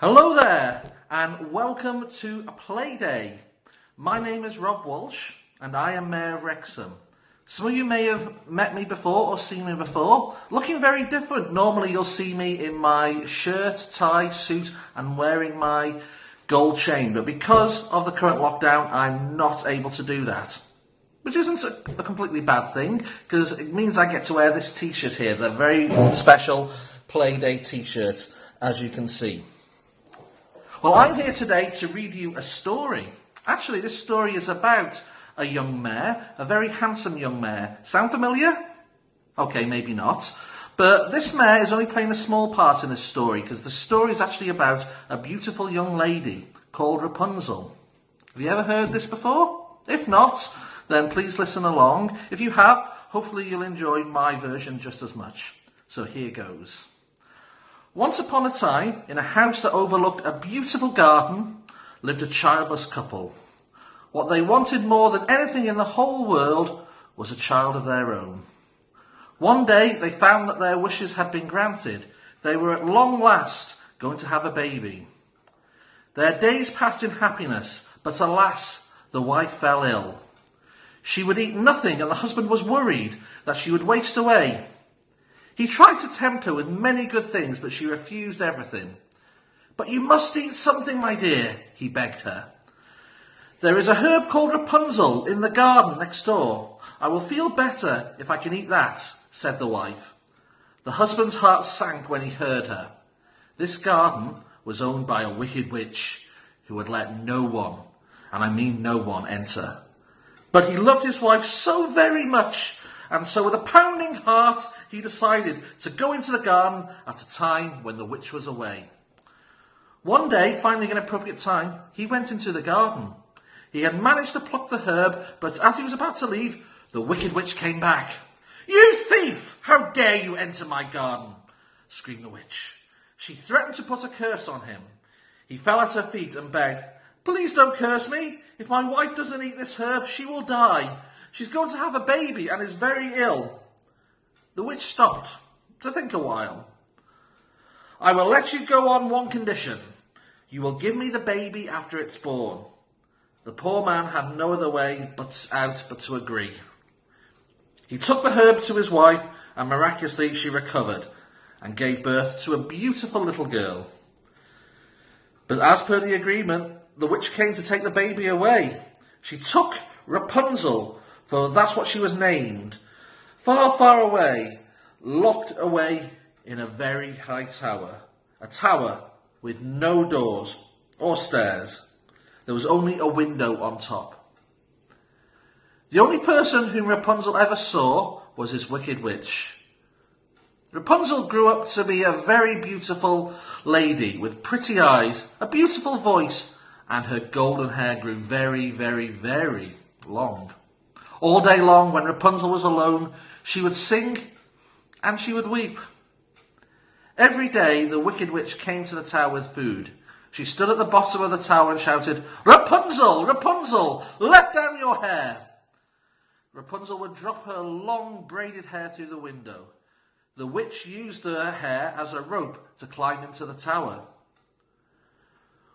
Hello there, and welcome to a play day. My name is Rob Walsh, and I am Mayor of Wrecsam. Some of you may have met me before or seen me before, looking very different. Normally you'll see me in my shirt, tie, suit, and wearing my gold chain, but because of the current lockdown, I'm not able to do that. Which isn't a completely bad thing, because it means I get to wear this t-shirt here, the very special play day t-shirt, as you can see. Well, I'm here today to read you a story. Actually, this story is about a young mayor, a very handsome young mayor. Sound familiar? Okay, maybe not. But this mayor is only playing a small part in this story, because the story is actually about a beautiful young lady called Rapunsel. Have you ever heard this before? If not, then please listen along. If you have, hopefully you'll enjoy my version just as much. So here goes. Once upon a time, in a house that overlooked a beautiful garden, lived a childless couple. What they wanted more than anything in the whole world was a child of their own. One day, they found that their wishes had been granted. They were at long last going to have a baby. Their days passed in happiness, but alas, the wife fell ill. She would eat nothing, and the husband was worried that she would waste away. He tried to tempt her with many good things, but she refused everything. "But you must eat something, my dear," he begged her. "There is a herb called Rapunsel in the garden next door. I will feel better if I can eat that," said the wife. The husband's heart sank when he heard her. This garden was owned by a wicked witch who would let no one, and I mean no one, enter. But he loved his wife so very much, and so with a pounding heart, he decided to go into the garden at a time when the witch was away. One day, finding an appropriate time, he went into the garden. He had managed to pluck the herb, but as he was about to leave, the wicked witch came back. "You thief! How dare you enter my garden?" screamed the witch. She threatened to put a curse on him. He fell at her feet and begged, "Please don't curse me. If my wife doesn't eat this herb, she will die. She's going to have a baby and is very ill." The witch stopped to think a while. "I will let you go on one condition. You will give me the baby after it's born." The poor man had no other way but to agree. He took the herb to his wife, and miraculously she recovered and gave birth to a beautiful little girl. But as per the agreement, the witch came to take the baby away. She took Rapunsel, for that's what she was named, far, far away, locked away in a very high tower. A tower with no doors or stairs. There was only a window on top. The only person whom Rapunzel ever saw was his wicked witch. Rapunzel grew up to be a very beautiful lady with pretty eyes, a beautiful voice, and her golden hair grew very, very, very long. All day long, when Rapunzel was alone, she would sing and she would weep. Every day, the wicked witch came to the tower with food. She stood at the bottom of the tower and shouted, "Rapunzel, Rapunzel, let down your hair." Rapunzel would drop her long braided hair through the window. The witch used her hair as a rope to climb into the tower.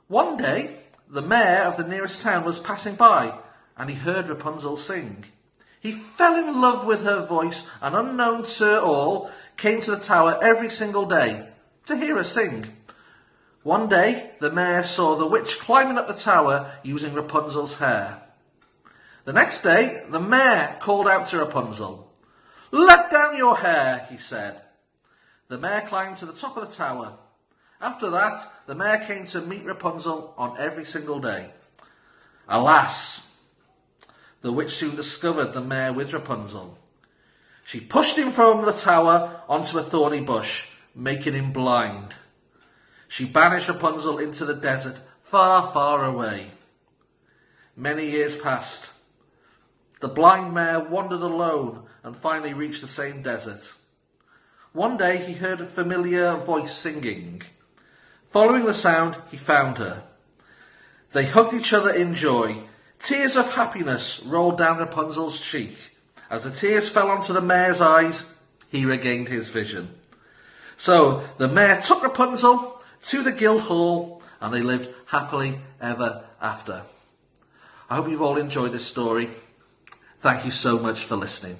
One day, the mayor of the nearest town was passing by, and he heard Rapunzel sing. He fell in love with her voice, and unknown to all, came to the tower every single day to hear her sing. One day, the mayor saw the witch climbing up the tower using Rapunzel's hair. The next day, the mayor called out to Rapunzel. "Let down your hair," he said. The mayor climbed to the top of the tower. After that, the mayor came to meet Rapunzel on every single day. Alas, the witch soon discovered the mayor with Rapunzel. She pushed him from the tower onto a thorny bush, making him blind. She banished Rapunzel into the desert, far, far away. Many years passed. The blind mayor wandered alone and finally reached the same desert. One day he heard a familiar voice singing. Following the sound, he found her. They hugged each other in joy. Tears of happiness rolled down Rapunzel's cheek. As the tears fell onto the mayor's eyes, he regained his vision. So the mayor took Rapunzel, to the Guildhall, and they lived happily ever after. I hope you've all enjoyed this story. Thank you so much for listening.